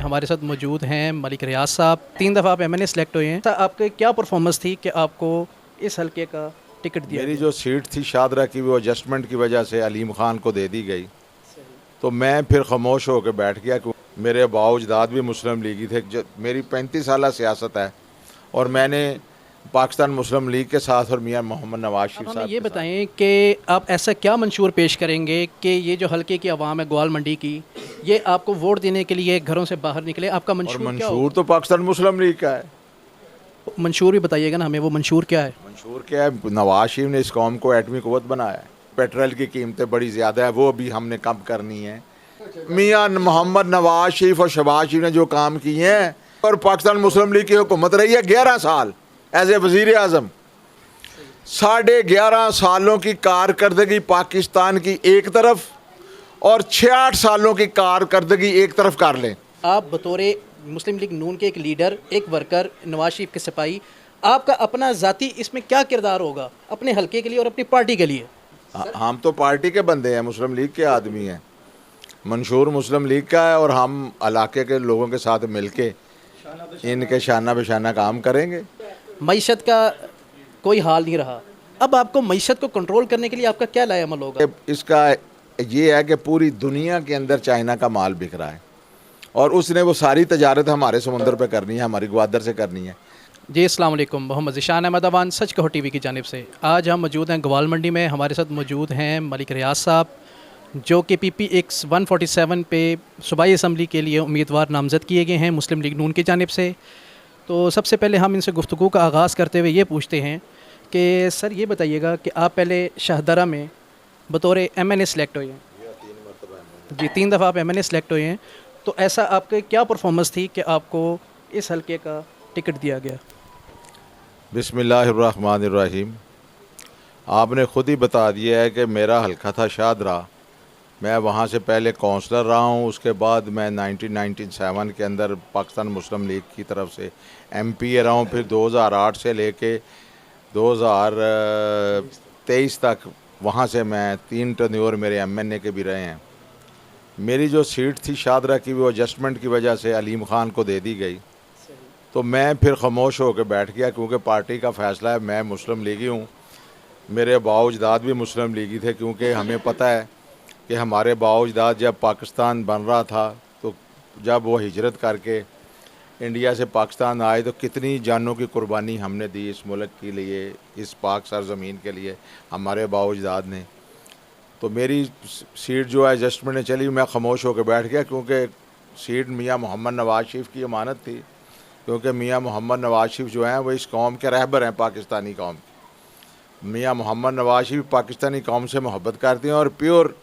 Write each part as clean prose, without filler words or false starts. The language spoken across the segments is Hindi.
हमारे साथ मौजूद हैं मलिक रियाज साहब। 3 दफ़ा आप एमएनए सेलेक्ट हुए हैं, तो आपके क्या परफॉर्मेंस थी कि आपको इस हलके का टिकट दिया मेरी गया? जो सीट थी शादरा की, वो एडजस्टमेंट की वजह से अलीम ख़ान को दे दी गई। तो मैं फिर खामोश होकर बैठ गया कि मेरे बाउजदाद भी मुस्लिम लीगी थे। मेरी 35 साल सियासत है और मैंने पाकिस्तान मुस्लिम लीग के साथ और मियां मोहम्मद नवाज अब शरीफ हमें साहब ये के साथ। बताएं कि आप ऐसा क्या मंशूर पेश करेंगे कि ये जो हलके की आवाम है ग्वाल मंडी की, ये आपको वोट देने के लिए घरों से बाहर निकले, आपका और मंशूर क्या मंशूर होगा? तो पाकिस्तान मुस्लिम लीग का है। मंशूर भी बताइएगा ना हमें, वो मंशूर क्या है? मंशूर क्या है, नवाज शरीफ ने इस कौम को एटमी कुव्वत बनाया है। पेट्रोल की कीमतें बड़ी ज़्यादा है, वो भी हमने कम करनी है। मियां मोहम्मद नवाज शरीफ और शहबाज शरीफ ने जो काम किए हैं, और पाकिस्तान मुस्लिम लीग की हुकूमत रही है 11 साल एज ए वज़ीर आज़म। 11.5 सालों की कारकर्दगी पाकिस्तान की एक तरफ और 66 सालों की कारकर्दगी एक तरफ कर लें। आप बतौर मुस्लिम लीग नून के एक लीडर, एक वर्कर, नवाज शरीफ के सिपाही, आपका अपना ज़ाती इसमें क्या किरदार होगा अपने हलके के लिए और अपनी पार्टी के लिए? हम तो पार्टी के बंदे हैं, मुस्लिम लीग के आदमी हैं। मंशूर मुस्लिम लीग का है और हम इलाके के लोगों के साथ मिलके इनके शाना बेशाना काम करेंगे। मईशत का कोई हाल नहीं रहा, अब आपको मईशत को कंट्रोल करने के लिए आपका क्या लाए अमल होगा? इसका ये है कि पूरी दुनिया के अंदर चाइना का माल बिक रहा है और उसने वो सारी तजारत हमारे समुंदर पे करनी है, हमारी ग्वादर से करनी है। जी अस्सलाम वालेकुम, मोहम्मद ज़ीशान अहमद अवान, सच कहो टीवी की जानिब से। आज हम मौजूद हैं ग्वाल मंडी में। हमारे साथ मौजूद हैं मलिक रियाज साहब, जो कि PPX 147 पे सूबाई असम्बली के लिए उम्मीदवार नामज़द किए गए हैं मुस्लिम लीग नून की जानिब से। तो सबसे पहले हम इनसे गुफ्तगू का आगाज़ करते हुए ये पूछते हैं कि सर ये बताइएगा कि आप पहले शाहदरा में बतौर MNA सेलेक्ट हुए हैं। जी, 3 दफ़ा आप MNA सेलेक्ट हुए हैं, तो ऐसा आपके क्या परफॉर्मेंस थी कि आपको इस हलके का टिकट दिया गया? बिस्मिल्लाहिर्रहमानिर्रहीम। आपने ख़ुद ही बता दिया है कि मेरा हल्का था शादरा। मैं वहाँ से पहले काउंसलर रहा हूँ, उसके बाद मैं 1997 के अंदर पाकिस्तान मुस्लिम लीग की तरफ से MP रहा हूँ। फिर 2008 से लेके 2023 तक वहाँ से मैं 3 टर्न्योर मेरे MNA के भी रहे हैं। मेरी जो सीट थी शादरा की, वो एडजस्टमेंट की वजह से अलीम ख़ान को दे दी गई। तो मैं फिर खामोश होकर बैठ गया क्योंकि पार्टी का फ़ैसला है। मैं मुस्लिम लीगी हूँ, मेरे बाउजदाद भी मुस्लिम लीगी थे, क्योंकि हमें पता है कि हमारे बाउजदाद जब पाकिस्तान बन रहा था, तो जब वो हिजरत करके इंडिया से पाकिस्तान आए तो कितनी जानों की कुर्बानी हमने दी इस मुल्क के लिए, इस पाक सरज़मीन के लिए हमारे बाउजदाद ने। तो मेरी सीट जो है एडजस्टमेंट ने चली, मैं खामोश होकर बैठ गया क्योंकि सीट मियां मोहम्मद नवाज शरीफ की अमानत थी। क्योंकि मियां मोहम्मद नवाज शरीफ जो हैं वो इस कौम के रहबर हैं, पाकिस्तानी कौम। मियां मोहम्मद नवाज शरीफ पाकिस्तानी कौम से मोहब्बत करते हैं और प्योर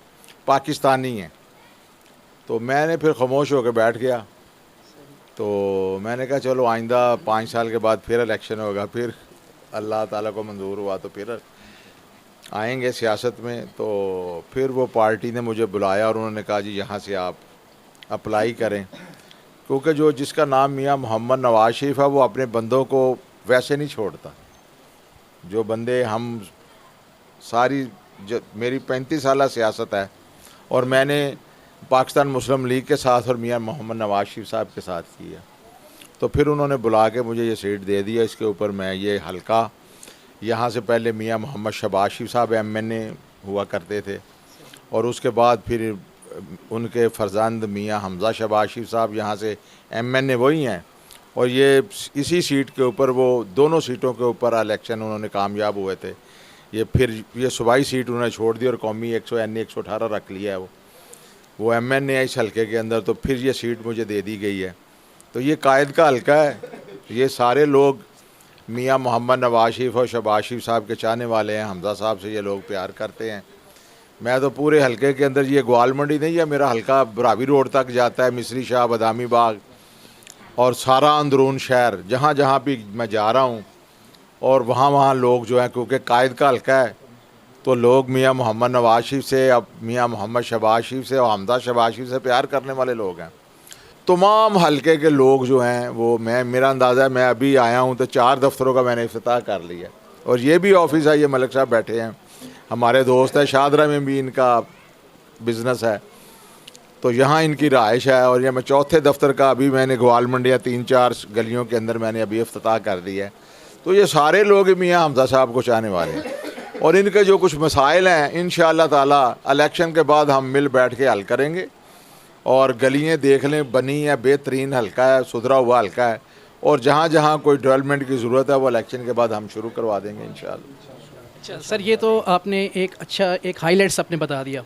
पाकिस्तानी हैं। तो मैंने फिर खामोश होकर बैठ गया। तो मैंने कहा चलो आइंदा 5 साल के बाद फिर इलेक्शन होगा, फिर अल्लाह ताला को मंजूर हुआ तो फिर आएंगे सियासत में। तो फिर वो पार्टी ने मुझे बुलाया और उन्होंने कहा जी यहाँ से आप अप्लाई करें, क्योंकि जो जिसका नाम मियां मोहम्मद नवाज शरीफ है वो अपने बंदों को वैसे नहीं छोड़ता। जो बंदे हम सारी मेरी 35 साल सियासत है और मैंने पाकिस्तान मुस्लिम लीग के साथ और मियां मोहम्मद नवाज शरीफ साहब के साथ किया। तो फिर उन्होंने बुला के मुझे ये सीट दे दिया। इसके ऊपर मैं ये हल्का, यहाँ से पहले मियां मोहम्मद शहबाज शरीफ साहब MNA हुआ करते थे और उसके बाद फिर उनके फर्जंद मियां हमज़ा शहबाज शरीफ साहब यहाँ से MNA वही हैं। और ये इसी सीट के ऊपर, वो दोनों सीटों के ऊपर इलेक्शन उन्होंने कामयाब हुए थे। ये फिर ये सूबाई सीट उन्होंने छोड़ दी और कौमी 118 रख लिया है वो MNA है इस हल्के के अंदर। तो फिर ये सीट मुझे दे दी गई है। तो ये कायद का हल्का है, ये सारे लोग मियां मोहम्मद नवाज शरीफ और शहबाज शरीफ साहब के चाहने वाले हैं। हमज़ा साहब से ये लोग प्यार करते हैं। मैं तो पूरे हलके के अंदर, ये ग्वाल मंडी नहीं है, मेरा हलका बरावी रोड तक जाता है, मिसरी शाह, बदामी बाग और सारा अंदरून शहर, जहाँ जहाँ भी मैं जा रहा हूँ और वहाँ वहाँ लोग जो हैं, क्योंकि कायद का हल्का है, तो लोग मियां मोहम्मद नवाज शरीफ से, अब मियां मोहम्मद शहबाज शरीफ से और हमज़ा शहबाज शरीफ से प्यार करने वाले लोग हैं। तमाम हलके के लोग जो हैं वो, मेरा अंदाज़ा है, मैं अभी आया हूँ तो 4 दफ्तरों का मैंने इफ्तिताह कर लिया और ये भी ऑफिस है, ये मलिक साहब बैठे हैं, हमारे दोस्त हैं, शादरा में भी इनका बिज़नेस है। तो यहाँ इनकी रहाइश है। और ये मैं चौथे दफ्तर का अभी मैंने ग्वाल मंडिया 3-4 गलियों के अंदर मैंने अभी इफ्तिताह कर दिया है। तो ये सारे लोग मियाँ हमजा साहब को चाहने वाले हैं और इनके जो कुछ मसाइल हैं इंशाअल्लाह ताला इलेक्शन के बाद हम मिल बैठ के हल करेंगे। और गलियाँ देख लें, बनी है, बेहतरीन हल्का है, सुधरा हुआ हल्का है। और जहाँ जहाँ कोई डेवलपमेंट की ज़रूरत है वो इलेक्शन के बाद हम शुरू करवा देंगे इंशाअल्लाह। अच्छा सर, ये तो आपने एक हाईलाइट्स आपने बता दिया।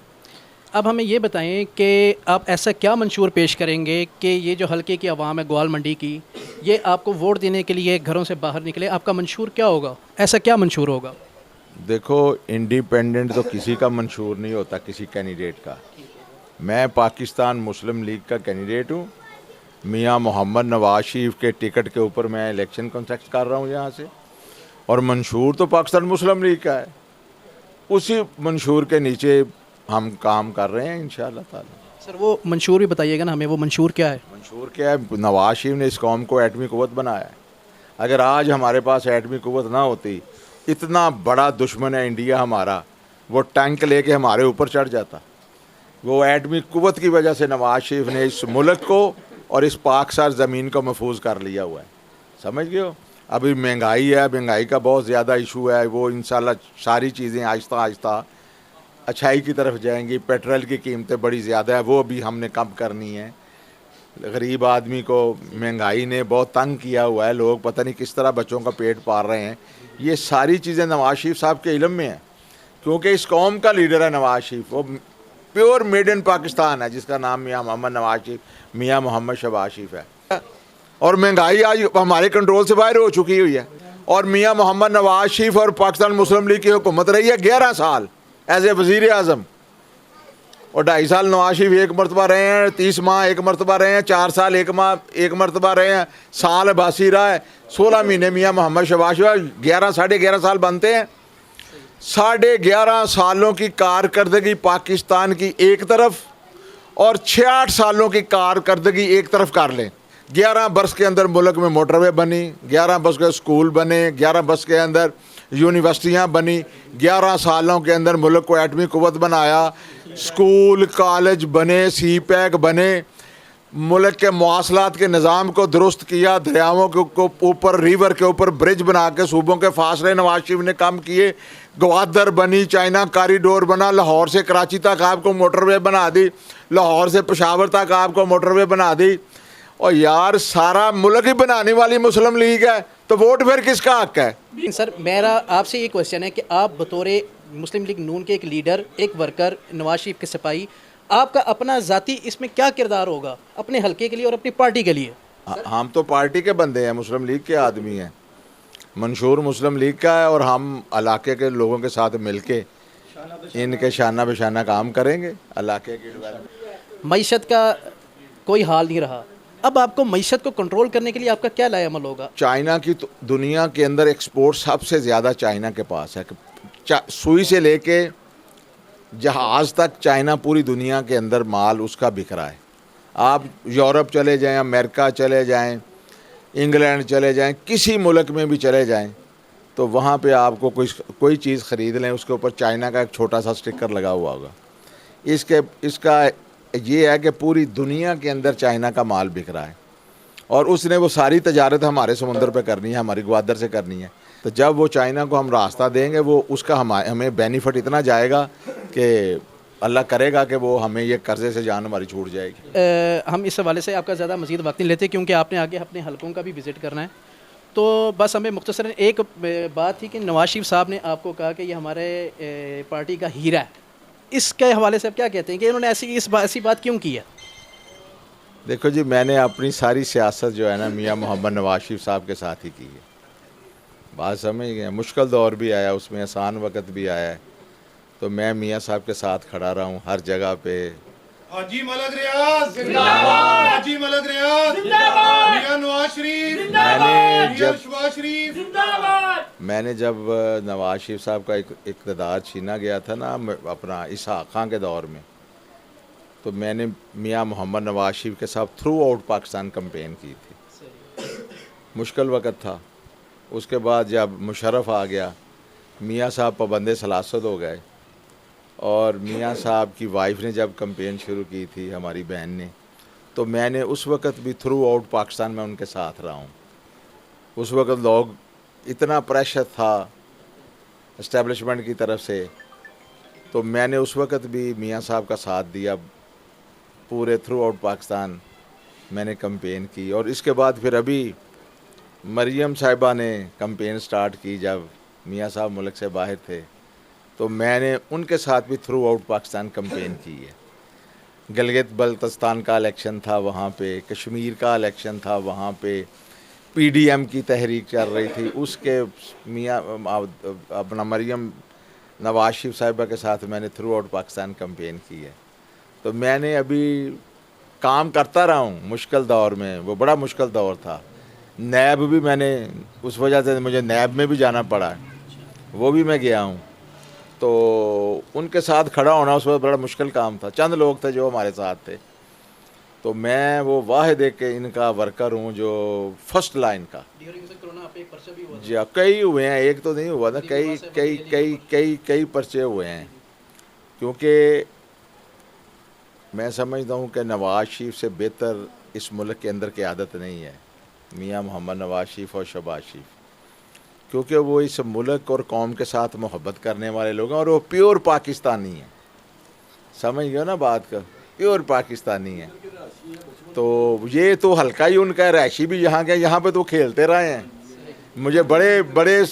अब हमें ये बताएं कि आप ऐसा क्या मंशूर पेश करेंगे कि ये जो हलके की आवाम है ग्वाल मंडी की, ये आपको वोट देने के लिए घरों से बाहर निकले, आपका मंशूर क्या होगा? ऐसा क्या मंशूर होगा? देखो, इंडिपेंडेंट तो किसी का मंशूर नहीं होता, किसी कैंडिडेट का। मैं पाकिस्तान मुस्लिम लीग का कैंडिडेट हूँ। मियाँ मोहम्मद नवाज शरीफ के टिकट के ऊपर मैं इलेक्शन कॉन्टेस्ट कर रहा हूँ यहाँ से। और मंशूर तो पाकिस्तान मुस्लिम लीग का है, उसी मंशूर के नीचे हम काम कर रहे हैं इंशाअल्लाह ताला। सर वो मंशूर भी बताइएगा ना हमें, वो मंशूर क्या है? मंशूर क्या है? नवाज शरीफ ने इस कौम को एटमी कुव्वत बनाया है। अगर आज हमारे पास एटमी कुव्वत ना होती, इतना बड़ा दुश्मन है इंडिया हमारा, वो टैंक लेके हमारे ऊपर चढ़ जाता। वो एटमी कुव्वत की वजह से नवाज शरीफ ने इस मुल्क को और इस पाकसार ज़मीन को महफूज कर लिया हुआ है। समझ गए हो? अभी महंगाई है, महंगाई का बहुत ज़्यादा इशू है। वो इंशाल्लाह सारी चीज़ें आहिस्ता आहिस्ता अच्छाई की तरफ जाएंगी। पेट्रोल की कीमतें बड़ी ज़्यादा है, वो भी हमने कम करनी है। गरीब आदमी को महंगाई ने बहुत तंग किया हुआ है, लोग पता नहीं किस तरह बच्चों का पेट पाल रहे हैं। ये सारी चीज़ें नवाज शरीफ साहब के इल्म में हैं, क्योंकि इस कौम का लीडर है नवाज शरीफ। वो प्योर मेड इन पाकिस्तान है, जिसका नाम मियाँ मोहम्मद नवाज शरीफ, मियाँ मोहम्मद शहबाज शरीफ है। और महंगाई आज हमारे कंट्रोल से बाहर हो चुकी हुई है। और मियाँ मोहम्मद नवाज शरीफ और पाकिस्तान मुस्लिम लीग की हुकूमत रही है 11 साल एज ए वज़ीर आज़म। और 2.5 साल नवाज शरीफ एक मरतबा रहे हैं, 30 माह एक मरतबा रहे हैं, 4 साल एक मरतबा रहे हैं, साल अब्बासी रहा है, 16 महीने मियाँ मोहम्मद शहबाज शरीफ। 11-11.5 साल बनते हैं। 11.5 सालों की कारकर्दगी पाकिस्तान की एक तरफ और 66 सालों की कारकर्दगी एक तरफ कर लें। 11 बरस के अंदर मुल्क में मोटरवे बनी, 11 बरस के स्कूल बने, 11 बरस के अंदर यूनिवर्सिटियाँ बनी, 11 सालों के अंदर मुल्क को एटमी कुव्वत बनाया, स्कूल कॉलेज बने, सी पैक बने, मुल्क के मवासलात के निज़ाम को दुरुस्त किया, दरियाओं के ऊपर, रिवर के ऊपर ब्रिज बना के सूबों के फासले नवाज शरीफ ने कम किए। गवादर बनी, चाइना कॉरिडोर बना, लाहौर से कराची तक आपको मोटरवे बना दी, लाहौर से पेशावर तक आपको मोटरवे बना दी। और यार सारा मुल्क ही बनाने वाली मुस्लिम लीग है, तो वोट फिर किसका हक है? सर मेरा आपसे ये क्वेश्चन है कि आप बतौर मुस्लिम लीग नून के एक लीडर, एक वर्कर, नवाज शरीफ के सिपाही, आपका अपना ज़ाती इसमें क्या किरदार होगा अपने हलके के लिए और अपनी पार्टी के लिए? हम तो पार्टी के बंदे हैं, मुस्लिम लीग के आदमी हैं। मंशूर मुस्लिम लीग का है और हम इलाके के लोगों के साथ मिलके इनके शाना बेशाना काम करेंगे इलाके की डेवलपमेंट। मईशत का कोई हाल नहीं रहा, अब आपको मईशत को कंट्रोल करने के लिए आपका क्या लाएअमल होगा? चाइना की तो दुनिया के अंदर एक्सपोर्ट सबसे ज़्यादा चाइना के पास है। सुई से लेके जहाज़ तक चाइना पूरी दुनिया के अंदर माल उसका बिक रहा है। आप यूरोप चले जाएं, अमेरिका चले जाएं, इंग्लैंड चले जाएं, किसी मुल्क में भी चले जाएं, तो वहाँ पे आपको कोई चीज़ ख़रीद लें, उसके ऊपर चाइना का एक छोटा सा स्टिकर लगा हुआ होगा। इसका ये है कि पूरी दुनिया के अंदर चाइना का माल बिक रहा है और उसने वो सारी तजारत हमारे समुंदर पे करनी है, हमारी ग्वादर से करनी है। तो जब वो चाइना को हम रास्ता देंगे, वो उसका हमें बेनिफिट इतना जाएगा कि अल्लाह करेगा कि वो हमें ये कर्जे से जान हमारी छूट जाएगी। हम इस हवाले से आपका ज़्यादा मज़ीद वक्त नहीं लेते, क्योंकि आपने आगे अपने हलकों का भी विज़िट करना है। तो बस हमें मुख्तसरन एक बात थी कि नवाज शरीफ साहब ने आपको कहा कि ये हमारे पार्टी का हीरा है, इसके हवाले से आप क्या कहते हैं कि इन्होंने ऐसी बात क्यों की है? देखो जी, मैंने अपनी सारी सियासत जो है ना मियाँ मोहम्मद नवाज शरीफ साहब के साथ ही की है। बात समझ गए? मुश्किल दौर भी आया, उसमें आसान वक्त भी आया है, तो मैं मियाँ साहब के साथ खड़ा रहा हूँ हर जगह पे। हाजी मलक रियाज जिंदाबाद, हाजी मलक रियाज जिंदाबाद, मियां नवाज शरीफ जिंदाबाद। मैंने जब नवाज शरीफ साहब का इक़्तिदार छीना गया था ना अपना इसहाक़ खां के दौर में, तो मैंने मियाँ मोहम्मद नवाज शरीफ के साथ थ्रू आउट पाकिस्तान कैंपेन की थी। मुश्किल वक़्त था। उसके बाद जब मुशर्रफ आ गया, मियाँ साहब पाबंदे सलासत हो गए, और मियाँ साहब की वाइफ ने जब कैंपेन शुरू की थी, हमारी बहन ने, तो मैंने उस वक़्त भी थ्रू आउट पाकिस्तान में उनके साथ रहा हूँ। उस वक़्त लोग इतना प्रेशर था इस्टेब्लिशमेंट की तरफ से, तो मैंने उस वक़्त भी मियाँ साहब का साथ दिया। पूरे थ्रू आउट पाकिस्तान मैंने कैंपेन की। और इसके बाद फिर अभी मरियम साहिबा ने कैंपेन स्टार्ट की जब मियाँ साहब मुल्क से बाहर थे, तो मैंने उनके साथ भी थ्रू आउट पाकिस्तान कैंपेन की है। गिलगित बल्तिस्तान का इलेक्शन था वहाँ पे, कश्मीर का इलेक्शन था वहाँ पे, पीडीएम की तहरीक चल रही थी, उसके मियाँ अपना मरियम नवाज शरीफ साहिबा के साथ मैंने थ्रू आउट पाकिस्तान कैंपेन की है। तो मैंने अभी काम करता रहा हूँ मुश्किल दौर में, वो बड़ा मुश्किल दौर था। नैब भी मैंने, उस वजह से मुझे नैब में भी जाना पड़ा, वो भी मैं गया हूँ। तो उनके साथ खड़ा होना उस वक्त बड़ा मुश्किल काम था। चंद लोग थे जो हमारे साथ थे, तो मैं वो वाहिद एक इनका वर्कर हूँ जो फर्स्ट लाइन का। जी हाँ, कई हुए हैं, एक तो नहीं हुआ था, कई कई कई कई कई पर्चे हुए हैं। क्योंकि मैं समझता हूँ कि नवाज शरीफ से बेहतर इस मुल्क के अंदर क़यादत नहीं है, मियाँ मोहम्मद नवाज शरीफ और शहबाज शरीफ, क्योंकि वो इस मुल्क और कौम के साथ मोहब्बत करने वाले लोग हैं और वो प्योर पाकिस्तानी हैं। समझ गए ना बात का, प्योर पाकिस्तानी है। तो ये तो हल्का ही उनका, रैशी भी यहाँ के, यहाँ पे तो खेलते रहे हैं। मुझे बड़े बड़े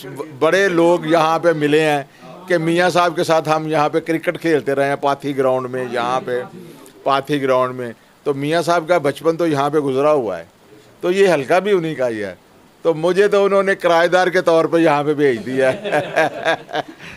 बड़े लोग यहाँ पे मिले हैं कि मियाँ साहब के साथ हम यहाँ पे क्रिकेट खेलते रहे हैं पाथी ग्राउंड में, यहाँ पे पाथी ग्राउंड में। तो मियाँ साहब का बचपन तो यहाँ पे गुजरा हुआ है, तो ये हल्का भी उन्हीं का ही है। तो मुझे तो उन्होंने किराएदार के तौर पे यहाँ पे भेज दिया है।